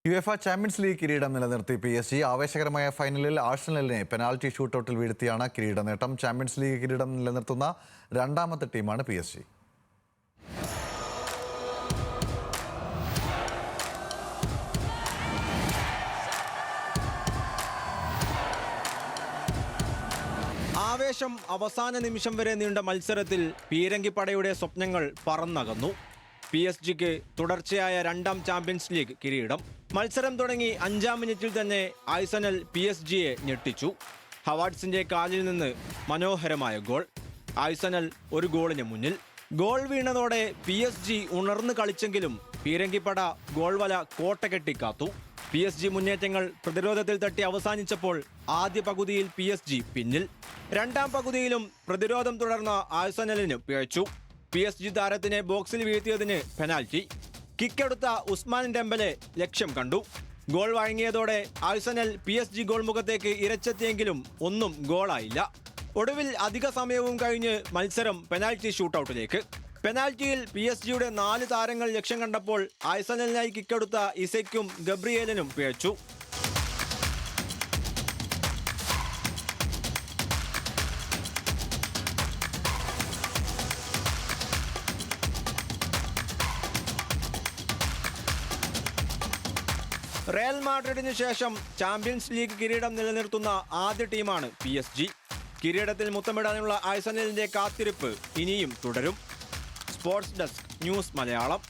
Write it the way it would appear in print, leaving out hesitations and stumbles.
യുഎഫ champions league കിരീടം നിലനിർത്തി PSG ആവേശകരമായ ഫൈനലിൽ ആഴ്സണലിനെ പെനാൽറ്റി ഷൂട്ടൌട്ടിൽ വീഴ്ത്തിയാണ് കിരീട നേട്ടം. ചാമ്പ്യൻസ് ലീഗ് കിരീടം നിലനിർത്തുന്ന രണ്ടാമത്തെ ടീമാണ് PSG. ആവേശം അവസാന നിമിഷം വരെ നീണ്ട മത്സരത്തിൽ പീരങ്കിപ്പടയുടെ സ്വപ്നങ്ങൾ പറന്നകന്നു. PSG-ക്ക് തുടർച്ചയായ രണ്ടാം ചാമ്പ്യൻസ് ലീഗ് കിരീടം. മത്സരം തുടങ്ങി 5-ാം മിനിറ്റിൽ തന്നെ ആഴ്സണൽ PSG-യെ ഞെട്ടിച്ചു. ഹവാർഡ്സിന്റെ കാലിൽ നിന്ന് മനോഹരമായ ഗോൾ. ആഴ്സണൽ ഒരു ഗോളിന് മുന്നിൽ. ഗോൾ വീണതോടെ PSG ഉണർന്നു കളിച്ചെങ്കിലും പീരങ്കിപ്പട ഗോൾവല കോട്ട കെട്ടിക്കാത്തു. PSG മുന്നേറ്റങ്ങൾ പ്രതിരോധത്തിൽ തട്ടി അവസാനിച്ചപ്പോൾ ആദ്യ പകുതിയിൽ PSG പിന്നിൽ. രണ്ടാം പകുതിയിലും പ്രതിരോധം തുടർന്ന ആഴ്സണലിന് പിഴച്ചു. PSG താരത്തിനെ ബോക്സിൽ വീഴ്ത്തിയതിന് പെനാൽറ്റി. കിക്കെടുത്ത ഉസ്മാൻ ഡെംബലെ ലക്ഷ്യം കണ്ടു. ഗോൾ വഴങ്ങിയതോടെ ആഴ്സണൽ PSG ഗോൾ മുഖത്തേക്ക് ഇരച്ചെത്തിയെങ്കിലും ഒന്നും ഗോളായില്ല. ഒടുവിൽ അധിക സമയവും കഴിഞ്ഞ് മത്സരം പെനാൽറ്റി ഷൂട്ടൌട്ടിലേക്ക്. പെനാൽറ്റിയിൽ PSG-യുടെ 4 താരങ്ങൾ ലക്ഷ്യം കണ്ടപ്പോൾ ആഴ്സണലിനായി കിക്കെടുത്ത ഇസയ്ക്കും ഗബ്രിയേലിനും പിഴച്ചു. റയൽ മാഡ്രിഡിന് ശേഷം ചാമ്പ്യൻസ് ലീഗ് കിരീടം നിലനിർത്തുന്ന ആദ്യ ടീമാണ് PSG. കിരീടത്തിൽ മുത്തമിടാനുള്ള ആഴ്സണലിന്റെ കാത്തിരിപ്പ് ഇനിയും തുടരും. Sports desk, news Malayalam.